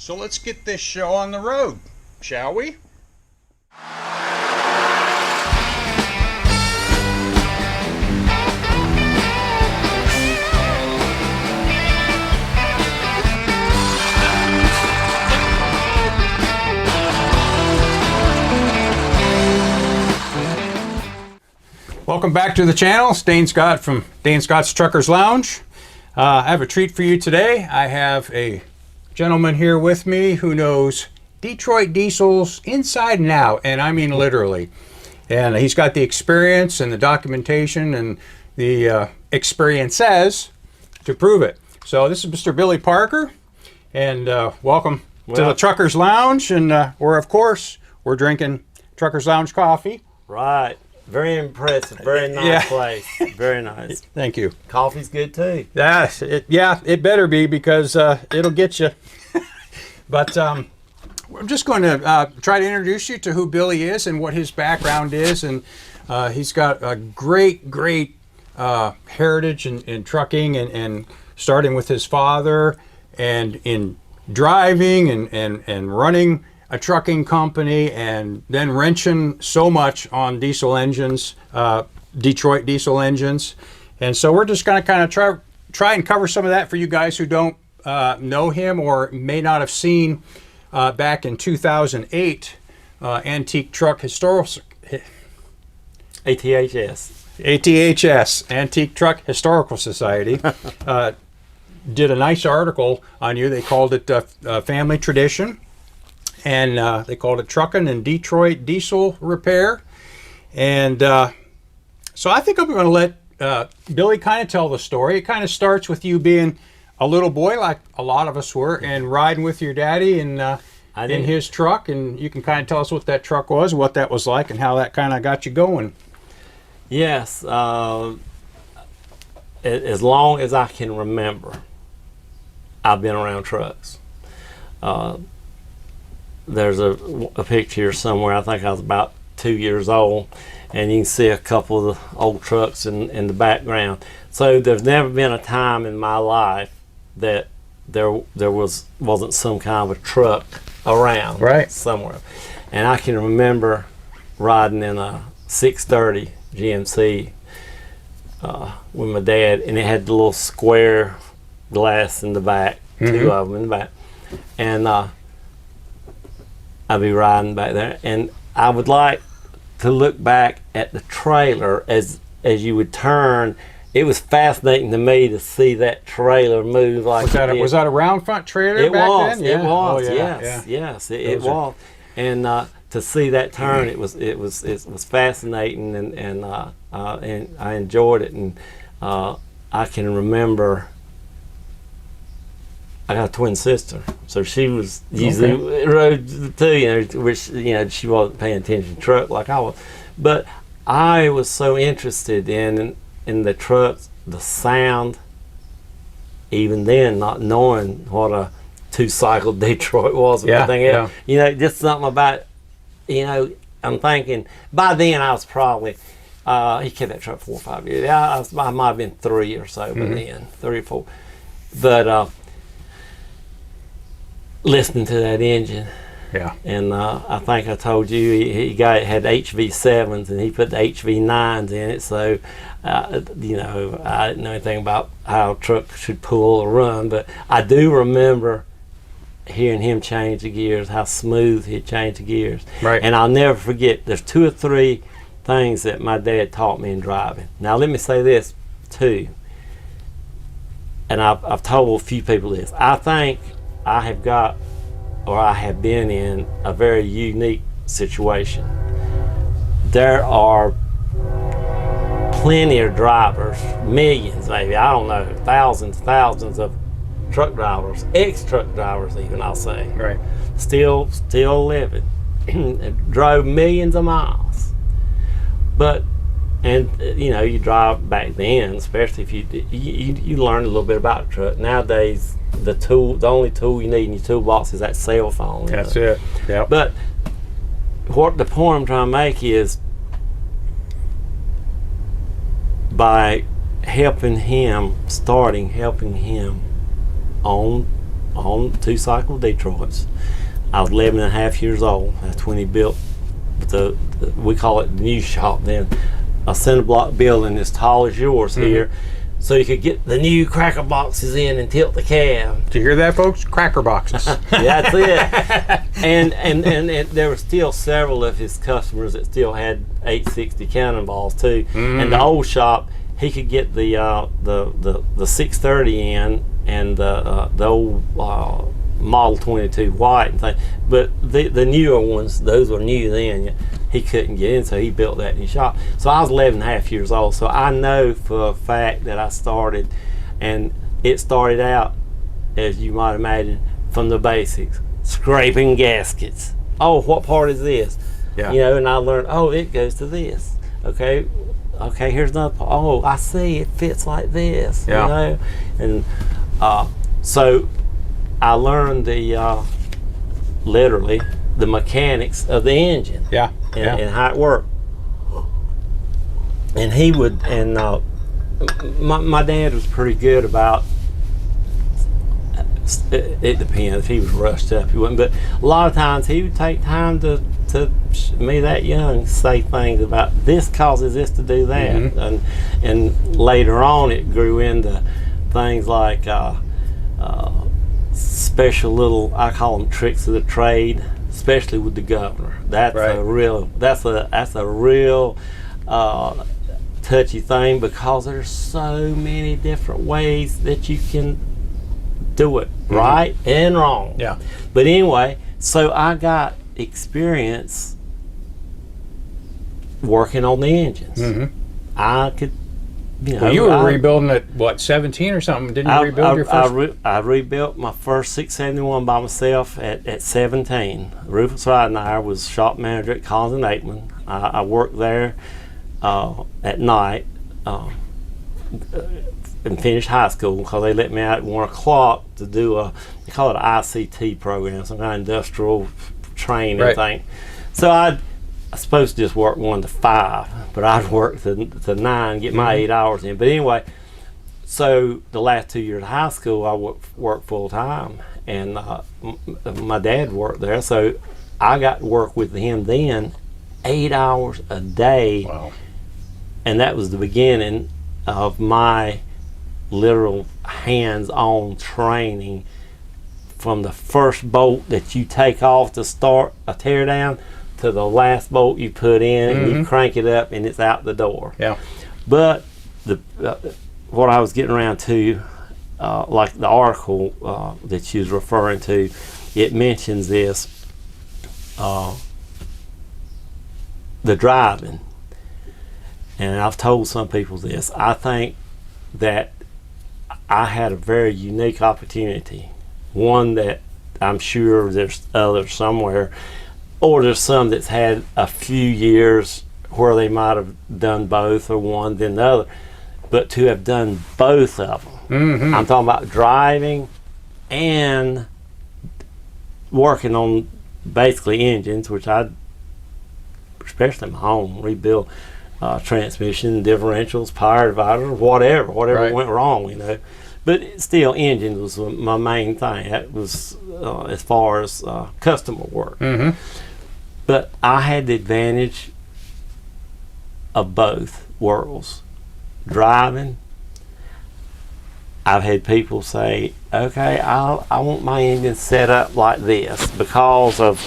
So let's get this show on the road, shall we? Welcome back to the channel. It's Dane Scott from Dane Scott's Truckers Lounge. I have a treat for you today. I have a gentleman here with me who knows Detroit diesels inside and out, and I mean literally. And he's got the experience and the documentation and the experiences to prove it. So this is Mr. Billy Parker, and welcome to the Truckers Lounge. And we're drinking Truckers Lounge coffee. Right. Very impressive. Very nice place. Very nice. Thank you. Coffee's good too. Yes, it better be, because it'll get you. But I'm just going to try to introduce you to who Billy is and what his background is. And he's got a great heritage in trucking, and starting with his father, and in driving and running a trucking company, and then wrenching so much on diesel engines, Detroit diesel engines. And so we're just going to kind of try and cover some of that for you guys who don't know him or may not have seen back in 2008 Antique Truck Historical ATHS, Antique Truck Historical Society, did a nice article on you. They called it Family Tradition. And they called it Trucking and Detroit Diesel Repair. And so I think I'm going to let Billy kind of tell the story. It kind of starts with you being a little boy, like a lot of us were, and riding with your daddy in his truck. And you can kind of tell us what that truck was, what that was like, and how that kind of got you going. Yes. As long as I can remember, I've been around trucks. There's a picture here somewhere. I think I was about 2 years old, and you can see a couple of the old trucks in the background. So there's never been a time in my life that there wasn't some kind of a truck around somewhere. And I can remember riding in a 630 GMC with my dad, and it had the little square glass in the back, two of them in the back, and I'd be riding back there, and I would like to look back at the trailer as you would turn. It was fascinating to me to see that trailer move like that. Was that a round front trailer back then? It was. Oh, yes, it was. And to see that turn, it was fascinating, and I enjoyed it. And I can remember, I got a twin sister, so she was usually rode too, which she wasn't paying attention to truck like I was, but I was so interested in the trucks, the sound. Even then, not knowing what a two-cycle Detroit was, just something about, I'm thinking by then I was probably he kept that truck 4 or 5 years. I might have been 3 or so, but then 3 or 4, but. Listening to that engine, and I think I told you he had HV7s, and he put the HV9s in it. So, I didn't know anything about how a truck should pull or run, but I do remember hearing him change the gears, how smooth he'd change the gears. Right. And I'll never forget. There's 2 or 3 things that my dad taught me in driving. Now, let me say this too, and I've told a few people this. I think I have been in a very unique situation. There are plenty of drivers, millions maybe, I don't know, thousands of truck drivers, ex-truck drivers even, I'll say. Right. Still living. Drove millions of miles. But, you drive back then, especially if you learn a little bit about a truck. Nowadays, the only tool you need in your toolbox is that cell phone. That's it. Yeah. But what the point I'm trying to make is, by helping him on on 2-cycle Detroits. I was 11 and a half years old. That's when he built we call it the new shop then, a cinder block building as tall as yours here, so you could get the new cracker boxes in and tilt the cab. Did you hear that, folks? Cracker boxes. That's it. And there were still several of his customers that still had 860 cannonballs too. And the old shop, he could get the 630 in and the old Model 22 white and things. But the newer ones, those were new then. He couldn't get in, so he built that new shop. So I was 11 and a half years old. So I know for a fact that I started, and it started out, as you might imagine, from the basics. Scraping gaskets. Oh, what part is this? Yeah. You know, and I learned, oh, it goes to this. Okay, here's another part. Oh, I see, it fits like this. Yeah. You know? And so I learned literally the mechanics of the engine. Yeah. And how it worked. And he would, and my dad was pretty good about, it depends, if he was rushed up, he wouldn't, but a lot of times he would take time to me that young say things about this causes this to do that. And later on it grew into things like special little, I call them tricks of the trade, especially with the governor. That's right. That's a real touchy thing, because there's so many different ways that you can do it, right and wrong. Yeah. But anyway, so I got experience working on the engines. I could, you know. Well, you were rebuilding at what, 17 or something? Didn't you rebuild your first? I rebuilt my first 671 by myself at 17. Rufus Wright and I was shop manager at Collins and Aikman. I worked there at night and finished high school, because they let me out at 1 o'clock to do they call it an ICT program, some kind of industrial training thing. So I was supposed to just work 1 to 5, but I'd work to 9, get my 8 hours in. But anyway, so the last 2 years of high school, I worked full time, and my dad worked there, so I got to work with him then 8 hours a day. Wow. And that was the beginning of my literal hands-on training, from the first bolt that you take off to start a teardown to the last bolt you put in, and you crank it up and it's out the door. Yeah. But what I was getting around to, like the article that you was referring to, it mentions this, the driving. And I've told some people this. I think that I had a very unique opportunity, one that I'm sure there's others somewhere, or there's some that's had a few years where they might have done both, or one then the other, but to have done both of them. I'm talking about driving and working on basically engines, which I, especially in my home, rebuild transmission, differentials, power dividers, whatever went wrong, you know. But still, engines was my main thing. That was as far as customer work. But I had the advantage of both worlds. Driving, I've had people say, okay, I want my engine set up like this because of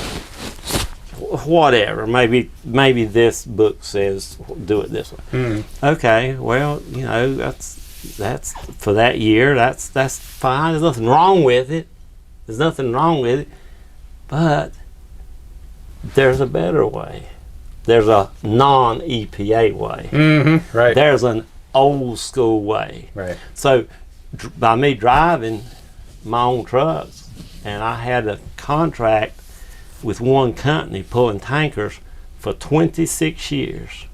whatever. Maybe this book says do it this way. Okay, well, you know, that's for that year. That's fine. There's nothing wrong with it. But there's a better way. There's a non-EPA way. Right. There's an old school way. Right. So by me driving my own trucks, and I had a contract with one company pulling tankers for 26 years.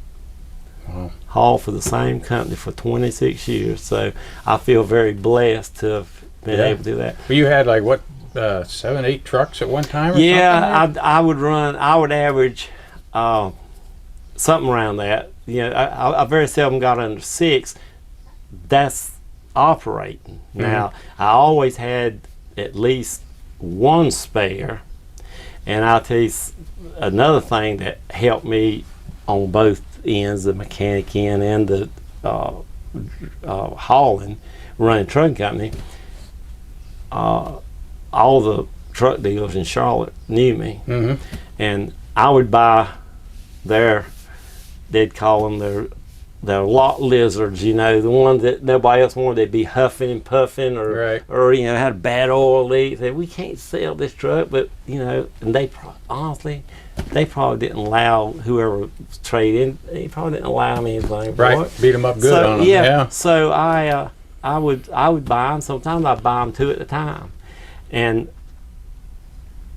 Wow. Haul for the same company for 26 years. So I feel very blessed to have been able to do that. Well, you had like what, 7, 8 trucks at one time? Or Yeah, I would average something around that. You know, I very seldom got under 6. That's operating. Now, I always had at least one spare. And I'll tell you another thing that helped me on both ends, the mechanic end and the hauling, running trucking company. All the truck dealers in Charlotte knew me, and I would buy they'd call them their lot lizards, you know, the ones that nobody else wanted. They'd be huffing and puffing, or you know, had a bad oil leak. They said, we can't sell this truck, but you know, and honestly, they probably didn't allow whoever traded. They probably didn't allow me anything. Right, beat them up good on them. Yeah. So I would buy them. Sometimes I'd buy them 2 at a time, and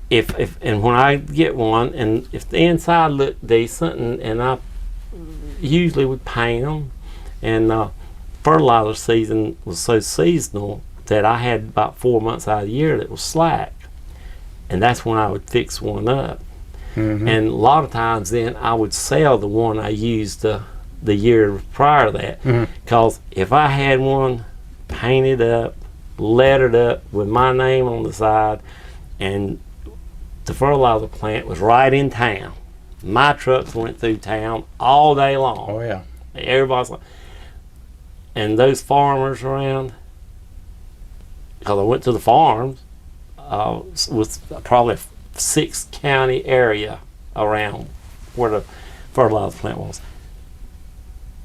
if when I get one, and if the inside looked decent, and I usually would paint them, and fertilizer season was so seasonal that I had about 4 months out of the year that was slack, and that's when I would fix one up. And a lot of times then I would sell the one I used the year prior to that, because if I had one painted up, lettered up with my name on the side, and the fertilizer plant was right in town, my trucks went through town all day long. Oh yeah. Everybody's like, and those farmers around, because I went to the farms, with probably a 6-county area around where the fertilizer plant was.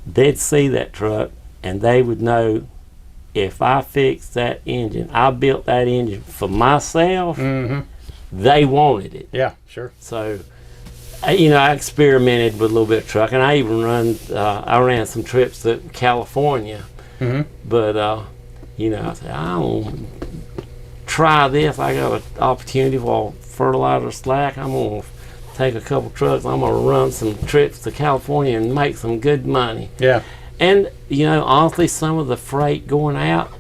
They'd see that truck and they would know, if I fixed that engine, I built that engine for myself, they wanted it. Yeah, sure. So, you know, I experimented with a little bit of trucking. I even I ran some trips to California. But, you know, I said, I don't try this. I got an opportunity for fertilizer slack. I'm going to take a couple trucks. I'm going to run some trips to California and make some good money. Yeah. And, you know, honestly, some of the freight going out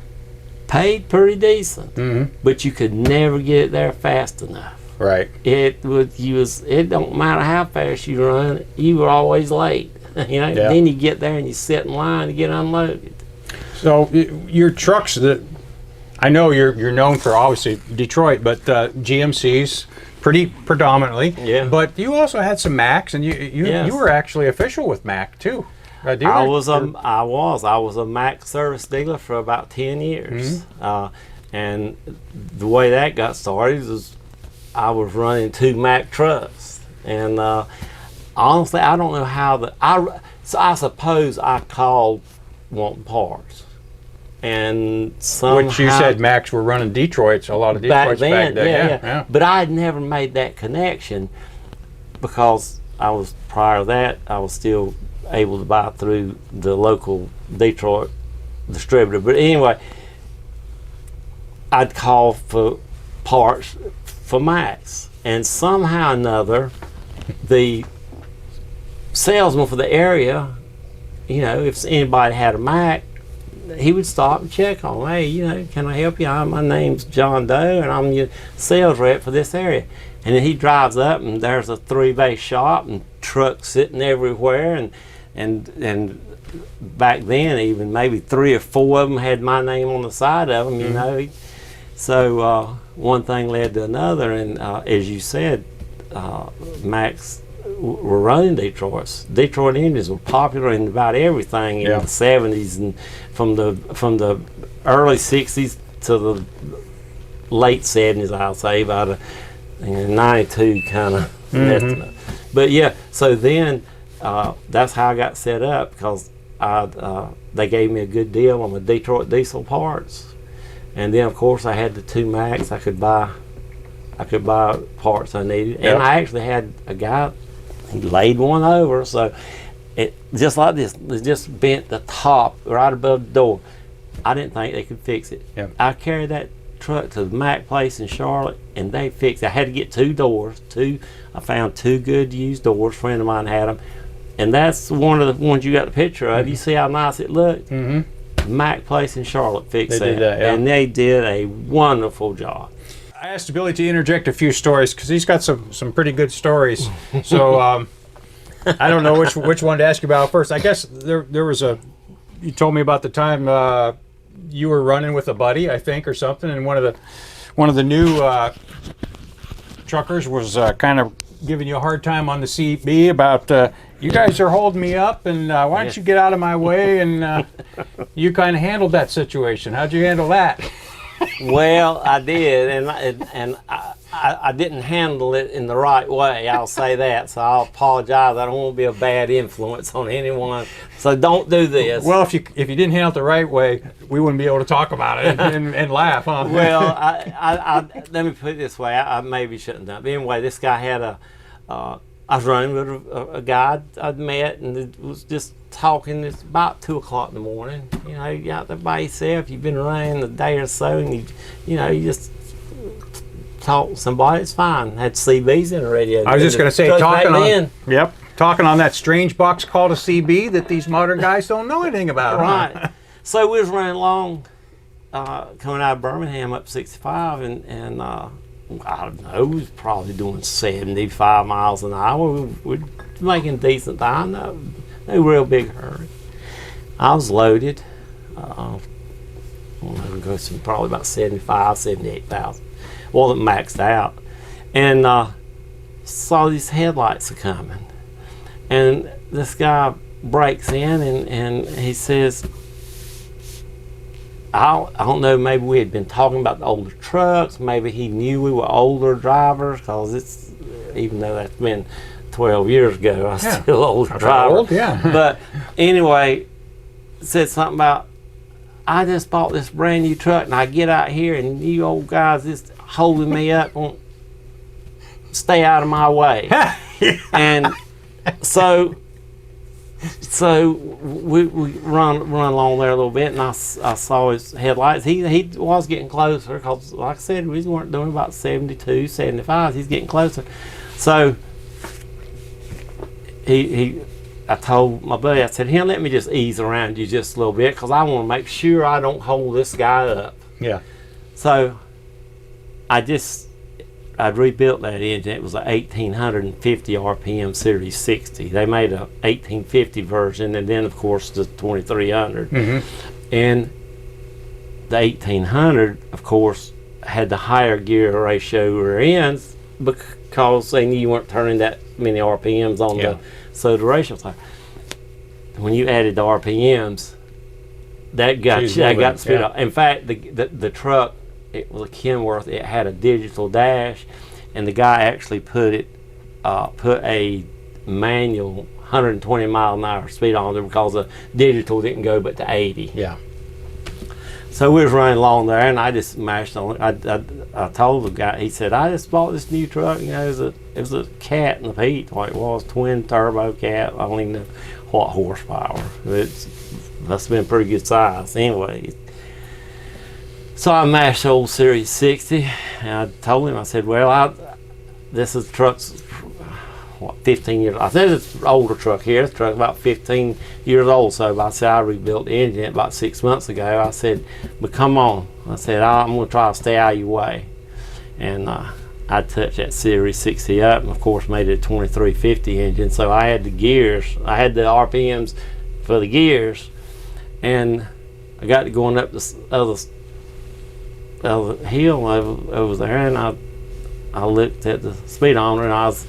paid pretty decent. But you could never get it there fast enough. Right. It don't matter how fast you run, you were always late. You know, then you get there and you sit in line to get unloaded. So your trucks, I know you're known for obviously Detroit, but GMCs pretty predominantly. Yeah. But you also had some Macs, and you were actually official with Mac too. I was a Mac service dealer for about 10 years, and the way that got started was I was running 2 Mac trucks, and honestly, I don't know how I suppose I called wanting parts, and somehow, which you said Macs were running Detroits, a lot of Detroits back then. Yeah. But I had never made that connection, because prior to that I was still able to buy through the local Detroit distributor. But anyway, I'd call for parts for Macs, and somehow or another the salesman for the area, you know, if anybody had a Mac, he would stop and check on, hey, you know, can I help you? My name's John Doe, and I'm your sales rep for this area. And then he drives up, and there's a 3-bay shop and trucks sitting everywhere, and back then even maybe 3 or 4 of them had my name on the side of them, you know. So one thing led to another, and as you said, Macs were running Detroits. Detroit engines were popular in about everything in the 70s, and from the early 60s to the late 70s, I'll say, about 92 kind of messed up. But yeah, so then that's how I got set up, because they gave me a good deal on the Detroit diesel parts, and then of course I had the 2 Macs. I could buy parts I needed, and I actually had a guy. He laid one over, so it just like this. It just bent the top right above the door. I didn't think they could fix it. I carried that truck to the Mac place in Charlotte, and they fixed it. I had to get 2 doors. I found 2 good used doors. A friend of mine had them, and that's one of the ones you got the picture of. You see how nice it looked? Mac place in Charlotte fixed that, and they did a wonderful job. I asked Billy to interject a few stories, because he's got some pretty good stories. So I don't know which one to ask you about first. I guess there was you told me about the time you were running with a buddy, I think, or something, and one of one of the new truckers was kind of giving you a hard time on the CB about you guys are holding me up, and why don't you get out of my way? And you kind of handled that situation. How'd you handle that? Well, I did, and I didn't handle it in the right way. I'll say that. So I'll apologize. I don't want to be a bad influence on anyone. So don't do this. Well, if you didn't handle it the right way, we wouldn't be able to talk about it and laugh, huh? Well, I let me put it this way. I maybe shouldn't have. But anyway, this guy had I was running with a guy I'd met, and it was just talking. It's about 2 o'clock in the morning. You know, you out there by yourself. You've been running a day or so, and you just talk to somebody. It's fine. Had CBs in the radio. I was just going to say, talking on that strange box called a CB that these modern guys don't know anything about. Right. Huh? So we was running along, coming out of Birmingham up 65, and I don't know, we was probably doing 75 miles an hour. We're making decent time. No real big hurry. I was loaded. I don't know, probably about 75, 78,000. Wasn't maxed out. And saw these headlights are coming. And this guy breaks in and he says, I don't know, maybe we had been talking about the older trucks. Maybe he knew we were older drivers, because it's, even though that's been 12 years ago, I'm still an older driver. Old, yeah. But anyway, said something about, I just bought this brand new truck and I get out here and you old guys just holding me up, won't stay out of my way. And so we run along there a little bit, and I saw his headlights. He was getting closer, because like I said, we weren't doing about 72, 75. He's getting closer. So I told my buddy, I said, "Here, let me just ease around you just a little bit, because I want to make sure I don't hold this guy up." Yeah. So I'd rebuilt that engine. It was a 1850 RPM Series 60. They made a 1850 version, and then of course the 2300. Mm-hmm. And the 1800, of course, had the higher gear ratio rear ends, because they knew you weren't turning that many RPMs on so the ratio was high. When you added the RPMs, that got spit up. In fact, the truck, it was a Kenworth. It had a digital dash, and the guy actually put a manual 120 mile an hour speed on there, because the digital didn't go but to 80. Yeah. So we was running along there, and I just mashed on it. I told the guy. He said, "I just bought this new truck. You know, it was a Cat in the Pete. What it was, twin turbo Cat. I don't even know what horsepower. It must have been pretty good size anyway." So I mashed old Series 60, and I told him, I said, "Well, this is the truck's, 15 years. I said it's an older truck here. This truck's about 15 years old." So I said, "I rebuilt the engine about 6 months ago." I said, "But come on." I said, "I'm going to try to stay out of your way." And I touched that Series 60 up, and of course made it a 2350 engine. So I had the gears. I had the RPMs for the gears, and I got to going up this other hill over there, and I looked at the speedometer, and I was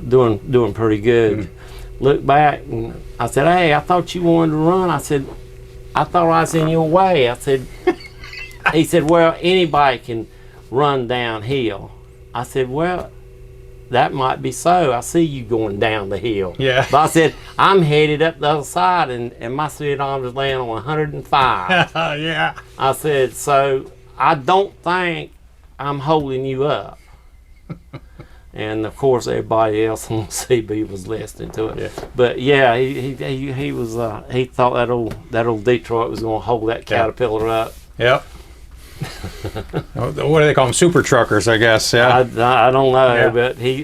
doing pretty good. Mm-hmm. Looked back, and I said, "Hey, I thought you wanted to run." I said, "I thought I was in your way." I said, he said, "Well, anybody can run downhill." I said, "Well, that might be so. I see you going down the hill." Yeah. But I said, "I'm headed up the other side, and my speedometer's laying on 105. Yeah. I said, "So I don't think I'm holding you up." And of course, everybody else on CB was listening to it. Yeah. But yeah, he was he thought that old Detroit was going to hold that Caterpillar up. Yep. What do they call them? Super truckers, I guess. Yeah. I don't know, but he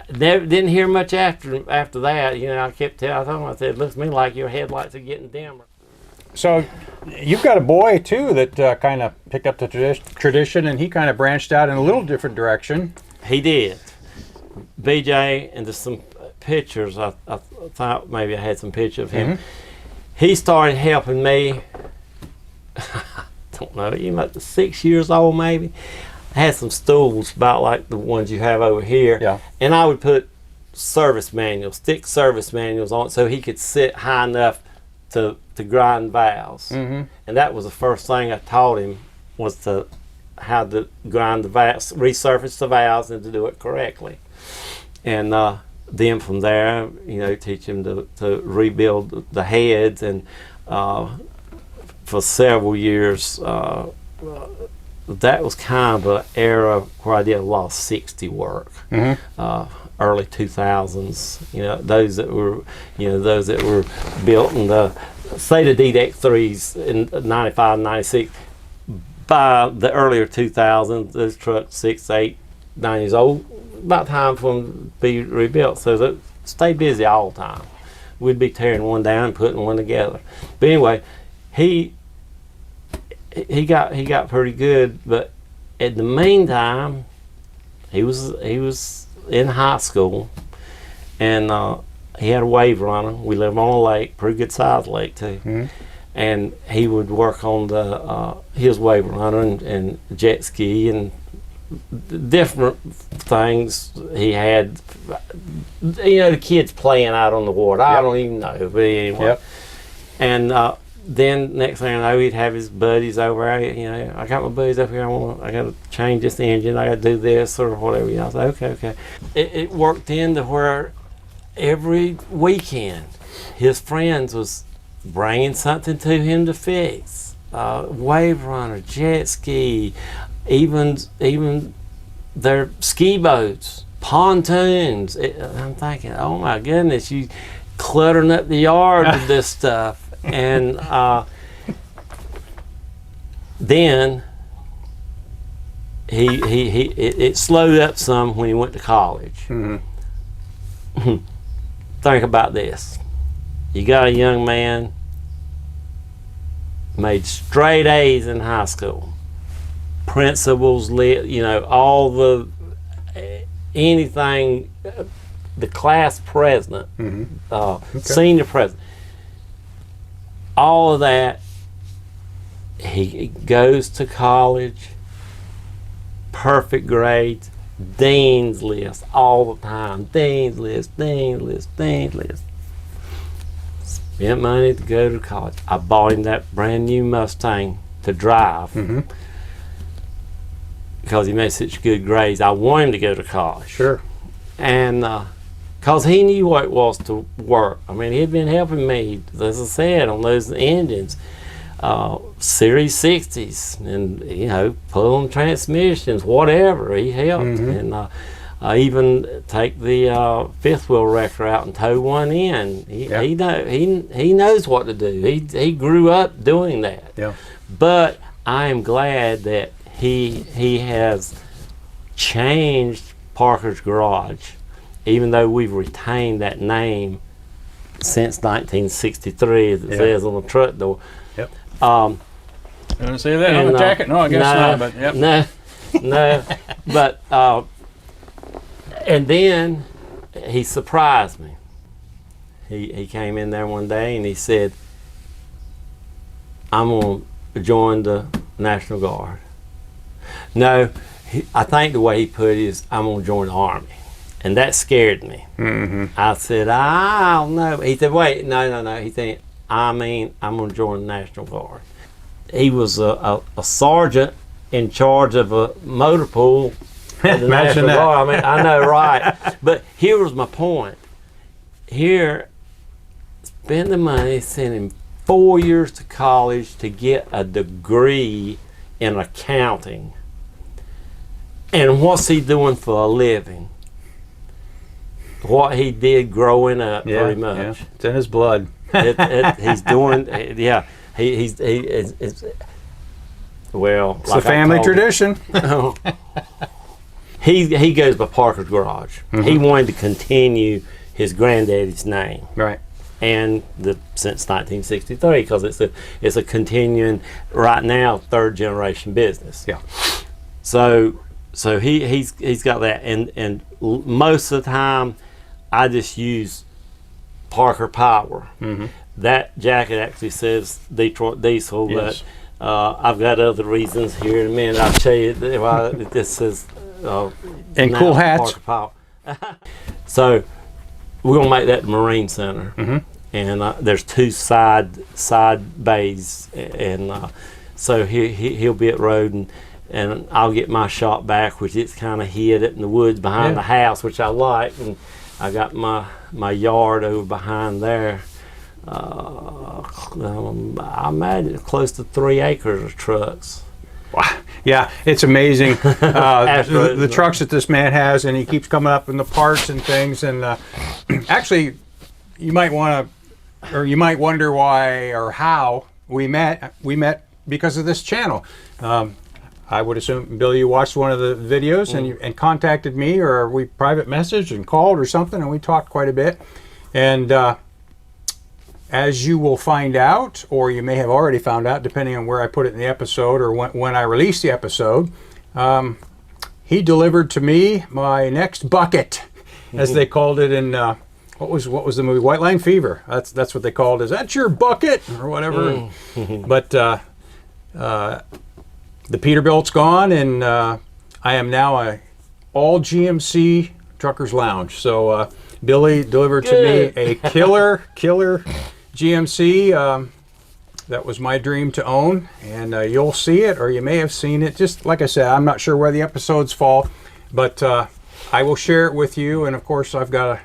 didn't hear much after that. You know, I kept telling him, I said, "It looks to me like your headlights are getting dimmer." So you've got a boy too that kind of picked up the tradition, and he kind of branched out in a little different direction. He did. BJ, and there's some pictures. I thought maybe I had some pictures of him. Mm-hmm. He started helping me. Don't don't know, about 6 years old maybe. I had some stools about like the ones you have over here. Yeah. And I would put service manuals, thick service manuals on it so he could sit high enough to grind valves. And that was the first thing I taught him, was how to grind the valves, resurface the valves, and to do it correctly. And then from there, teach him to rebuild the heads. And for several years, that was kind of an era where I did a lot of 60 work. Early 2000s, those that were built in the DDEC 3s in 95, 96. By the earlier 2000s, those trucks 6, 8, 9 years old, about time for them to be rebuilt. So they stay busy all the time. We'd be tearing one down and putting one together. But anyway, he got pretty good. But in the meantime, he was in high school, and he had a wave runner. We live on a lake, pretty good sized lake too. And he would work on his wave runner and jet ski and different things he had. The kids playing out on the water. I don't even know, but anyway. And then next thing I know, he'd have his buddies over. I got my buddies up here. I got to change this engine. I got to do this or whatever. I was like, okay. It worked into where every weekend his friends was bringing something to him to fix. Wave runner, jet ski, even their ski boats, pontoons. I'm thinking, oh my goodness, you cluttering up the yard with this stuff. And then it slowed up some when he went to college. Think about this. You got a young man, made straight A's in high school, principals, all the anything, the class president, senior president, all of that. He goes to college, perfect grades, Dean's list all the time, Dean's list. Spent money to go to college. I bought him that brand new Mustang to drive because he made such good grades. I wanted him to go to college. Sure. And because he knew what it was to work. I mean, he'd been helping me, as I said, on those engines, Series 60s, and pulling transmissions, whatever. He helped. And I even take the fifth wheel wrecker out and tow one in. He knows what to do. He grew up doing that. Yeah. But I am glad that he has changed Parker's Garage, even though we've retained that name since 1963, as it says on the truck door. Yep. You want to say that on the jacket? No, I guess not. But yep. No. But and then he surprised me. He came in there one day and he said, "I'm going to join the National Guard." No, I think the way he put it is, "I'm going to join the Army." And that scared me. I said, "I don't know." He said, "Wait, no." He said, I'm going to join the National Guard." He was a sergeant in charge of a motor pool at the National Guard. I mean, I know, right? But here was my point. Here, spend the money, send him 4 years to college to get a degree in accounting. And what's he doing for a living? What he did growing up, pretty much. Yeah. It's in his blood. He's doing, He's well. It's a family tradition. He goes by Parker's Garage. He wanted to continue his granddaddy's name, right? And since 1963, because it's a continuing right now third generation business. Yeah. So he's got that, and most of the time I just use Parker Power. That jacket actually says Detroit Diesel, yes. I've got other reasons here in a minute. I'll tell you why this is. And now cool hats. So we're gonna make that the Marine Center, and there's 2 side bays, and so he'll be at road, and I'll get my shop back, which it's kind of hid in the woods behind the house, which I like, and I got my yard over behind there. I imagine close to 3 acres of trucks. Wow. Yeah, it's amazing the trucks that this man has, and he keeps coming up in the parts and things. And actually, you might wonder why or how we met. We met because of this channel. I would assume, Billy, you watched one of the videos and contacted me, or we private messaged and called or something, and we talked quite a bit. And as you will find out, or you may have already found out, depending on where I put it in the episode or when I release the episode, he delivered to me my next bucket, as they called it in what was the movie, White Line Fever. That's what they called it. Is that your bucket or whatever? But the Peterbilt's gone, and I am now a all GMC Truckers Lounge. So Billy delivered to me a killer GMC. That was my dream to own, and you'll see it, or you may have seen it. Just like I said, I'm not sure where the episodes fall, but I will share it with you. And of course, I've got to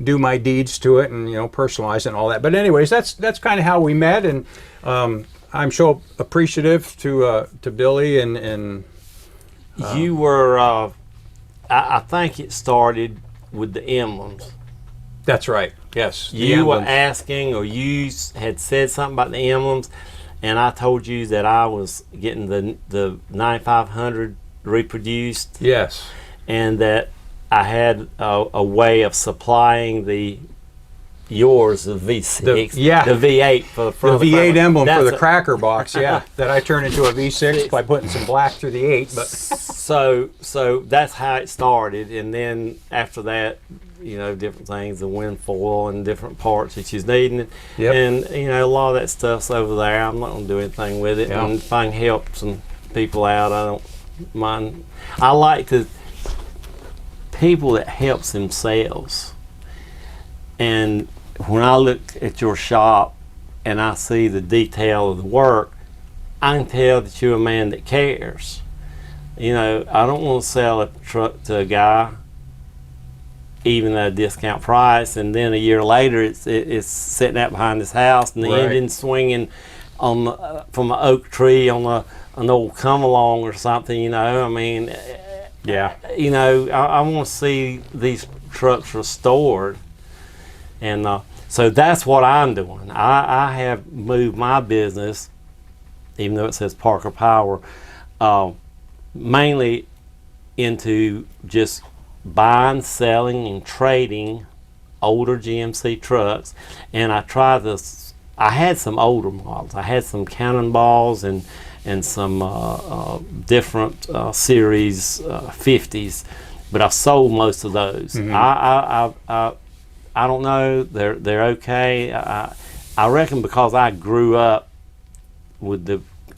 do my deeds to it, and personalize it and all that. But anyways, that's kind of how we met, and I'm so appreciative to Billy and you were. I think it started with the emblems. That's right. Yes. You were asking, or you had said something about the emblems, and I told you that I was getting the 9500 reproduced. Yes. And that I had a way of supplying the V6, the V8 for the front. The V8 emblem for the cracker box, that I turned into a V6 by putting some black through the 8. But so that's how it started, and then after that, different things, the wind foil and different parts that she's needing, and a lot of that stuff's over there. I'm not gonna do anything with it, and if I can help some people out, I don't mind. I like the people that helps themselves, and when I look at your shop and I see the detail of the work, I can tell that you're a man that cares. I don't want to sell a truck to a guy even at a discount price, and then a year later it's sitting out behind his house, and the engine's swinging on from an oak tree on an old come along or something. I mean, I want to see these trucks restored, and so that's what I'm doing. I have moved my business, even though it says Parker Power, mainly into just buying, selling, and trading older GMC trucks. And I had some older models. I had some Cannonballs and some different series 50s, but I've sold most of those. I don't know. They're okay. I reckon because I grew up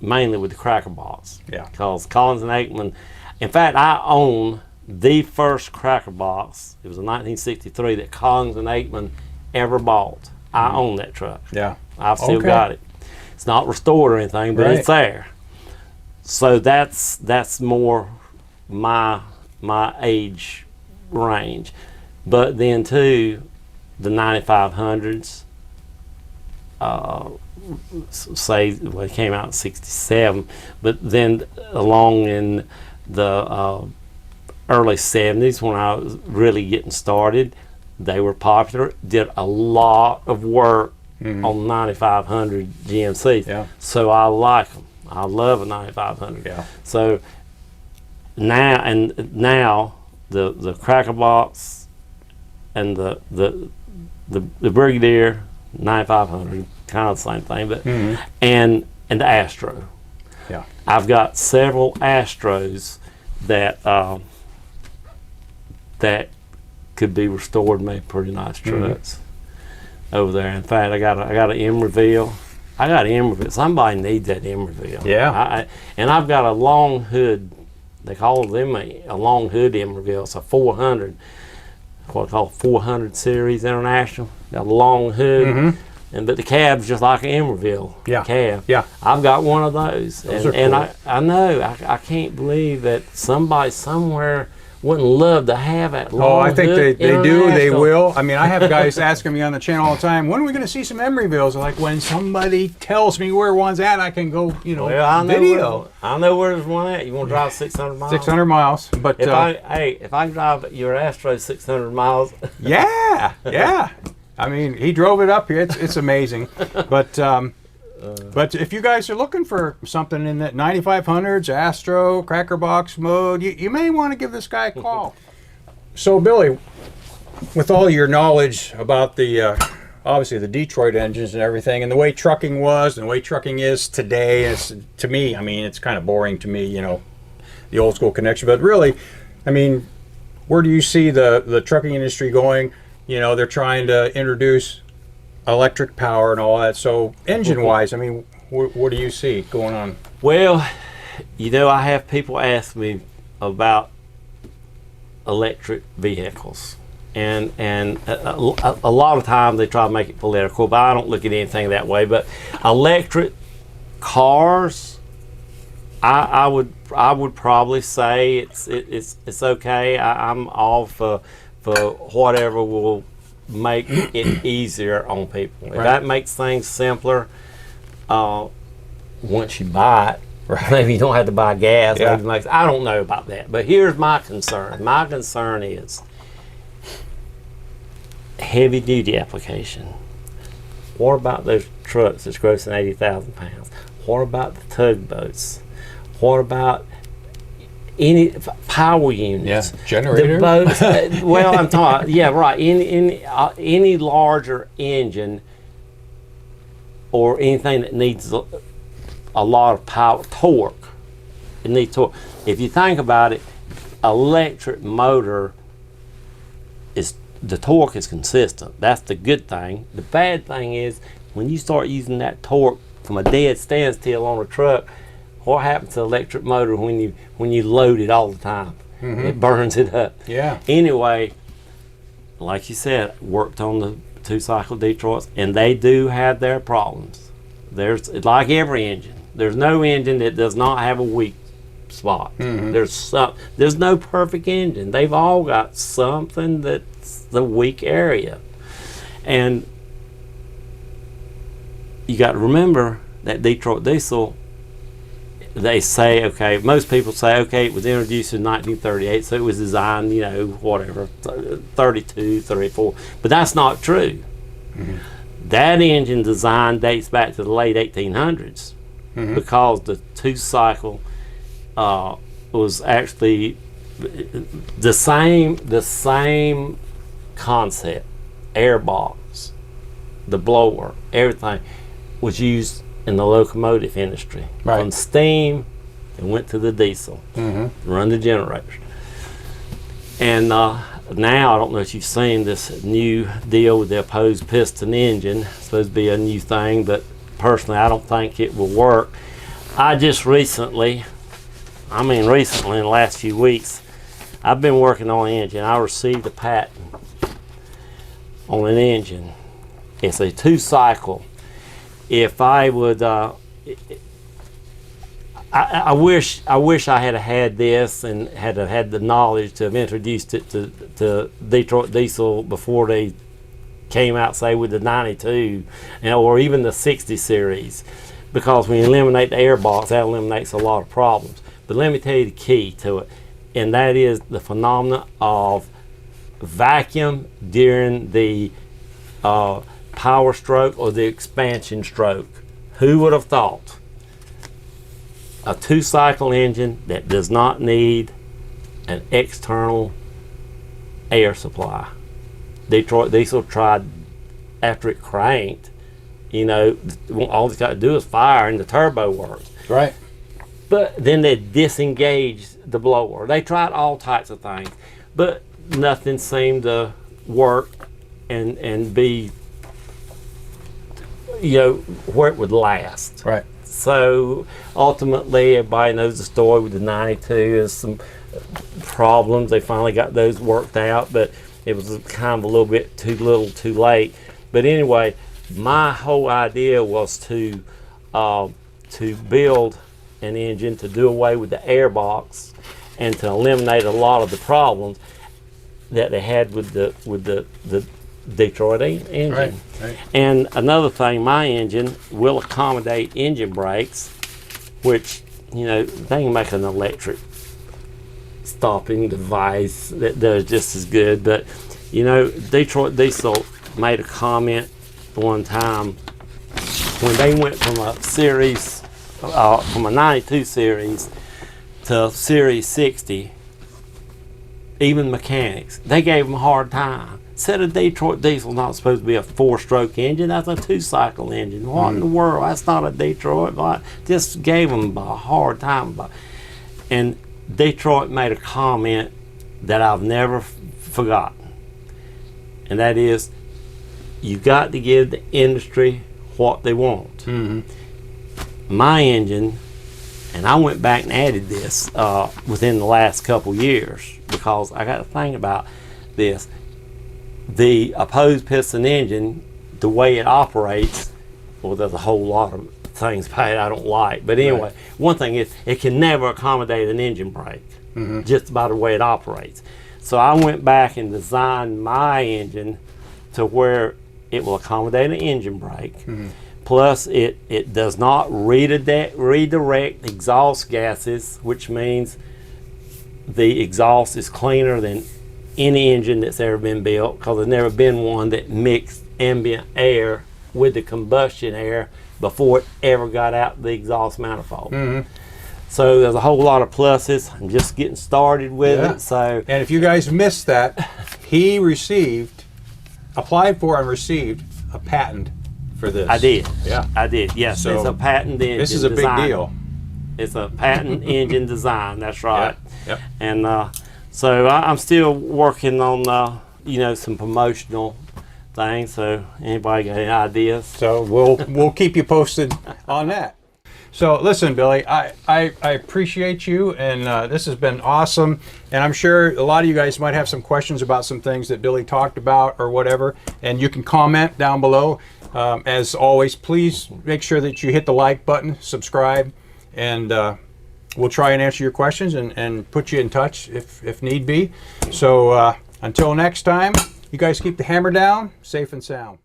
mainly with the cracker box. Yeah. Because Collins and Aikman. In fact, I own the first cracker box. It was a 1963 that Collins and Aikman ever bought. I own that truck. Yeah. I've still got it. It's not restored or anything, but it's there. So that's more my age range. But then too, the 9500s, it came out in 67, but then along in the early 70s, when I was really getting started, they were popular. Did a lot of work on 9500 GMCs. Yeah. So I like them. I love a 9500. Yeah. So now the cracker box and the Brigadier 9500, kind of the same thing, but and the Astro. Yeah. I've got several Astros that that could be restored and make pretty nice trucks over there. In fact, I got an M reveal I got Emerville. Somebody needs that Emerville. Yeah. And I've got a long hood. They call them a long hood Emerville. It's a 400, what I call 400 series international. Got a long hood. But the cab's just like an Emerville cab. Yeah. I've got one of those. Those are and cool. I know, I can't believe that somebody somewhere wouldn't love to have that long Oh, I think hood they do. They international. will. I mean, I have guys asking me on the channel all the time, when are we going to see some Emeryvilles? Like, when somebody tells me where one's at, I can go, Well, I know video. I know where there's one at. You want to drive 600 miles? 600 miles. But If I can drive your Astro 600 miles, yeah. I mean, he drove it up here. It's amazing. But if you guys are looking for something in that 9500s, Astro, Cracker Box mode, you may want to give this guy a call. So, Billy, with all your knowledge about the obviously the Detroit engines and everything, and the way trucking was and the way trucking is today, to me, I mean, it's kind of boring to me, the old school connection. But really, I mean, where do you see the trucking industry going? They're trying to introduce electric power and all that. So engine-wise, I mean, what do you see going on? well, I have people ask me about electric vehicles, and a lot of times they try to make it political, but I don't look at anything that way. But electric cars, I would probably say it's okay. I'm all for whatever will make it easier on people. If that makes things simpler, once you buy it, maybe you don't have to buy gas. Yeah. Maybe I don't know about that. But here's my concern. My concern is heavy duty application. What about those trucks that's grossing 80,000 pounds? What about the tugboats? What about any power units? Yeah, generator. The boats. Well, I'm talking. Yeah, right. Any larger engine or anything that needs a lot of power, torque. It needs torque. If you think about it, electric motor is the torque is consistent. That's the good thing. The bad thing is when you start using that torque from a dead standstill on a truck. What happens to the electric motor when you load it all the time? It burns it up. Yeah. Anyway, like you said, worked on the 2-cycle Detroits, and they do have their problems. There's like every engine. There's no engine that does not have a weak spot. There's no perfect engine. They've all got something that's the weak area, and you got to remember that Detroit diesel. They say, okay, most people say, okay, it was introduced in 1938, so it was designed, whatever, 32, 34. But that's not true. That engine design dates back to the late 1800s because the 2-cycle was actually the same concept. Airbox, the blower, everything was used in the locomotive industry. Right. From steam, it went to the diesel, run the generators. And now, I don't know if you've seen this new deal with the opposed piston engine. It's supposed to be a new thing, but personally, I don't think it will work. I just recently, in the last few weeks, I've been working on an engine. I received a patent on an engine. It's a 2-cycle. If I would, I wish I had had this and had the knowledge to have introduced it to Detroit Diesel before they came out, say, with the 92 or even the 60 series, because when you eliminate the airbox, that eliminates a lot of problems. But let me tell you the key to it, and that is the phenomenon of vacuum during the power stroke or the expansion stroke. Who would have thought a 2-cycle engine that does not need an external air supply? Detroit Diesel tried after it cranked, all it's got to do is fire and the turbo works. Right. But then they disengaged the blower. They tried all types of things, but nothing seemed to work and be where it would last. Right. So ultimately, everybody knows the story with the 92 and some problems. They finally got those worked out, but it was kind of a little bit too little too late. But anyway, my whole idea was to build an engine to do away with the air box and to eliminate a lot of the problems that they had with the Detroit engine. Right. And another thing, my engine will accommodate engine brakes, which, they can make an electric stopping device that does just as good. But, Detroit Diesel made a comment one time when they went from a series, from a 92 series to Series 60, even mechanics, they gave them a hard time. Said a Detroit Diesel not supposed to be a 4-stroke engine, that's a 2-cycle engine. What in the world? That's not a Detroit. Just gave them a hard time. And Detroit made a comment that I've never forgotten. And that is, you got to give the industry what they want. Mm-hmm. My engine, and I went back and added this within the last couple years, because I got to think about this. The opposed piston engine, the way it operates, well, there's a whole lot of things about it I don't like. But anyway, one thing is it can never accommodate an engine brake, just by the way it operates. So I went back and designed my engine to where it will accommodate an engine brake. Plus, it does not redirect exhaust gases, which means the exhaust is cleaner than any engine that's ever been built, because there's never been one that mixed ambient air with the combustion air before it ever got out the exhaust manifold. So there's a whole lot of pluses. I'm just getting started with it. So, and if you guys missed that, he applied for and received a patent for this. I did. Yeah. I did. Yes, So it's a patent engine. This is a design. big deal. It's a patent engine design. That's right. Yep. And so I'm still working on some promotional things. So anybody got any ideas? So we'll keep you posted on that. So listen, Billy, I appreciate you, and this has been awesome. And I'm sure a lot of you guys might have some questions about some things that Billy talked about or whatever, and you can comment down below. As always, please make sure that you hit the like button, subscribe, and we'll try and answer your questions and put you in touch if need be. So until next time, you guys keep the hammer down, safe and sound.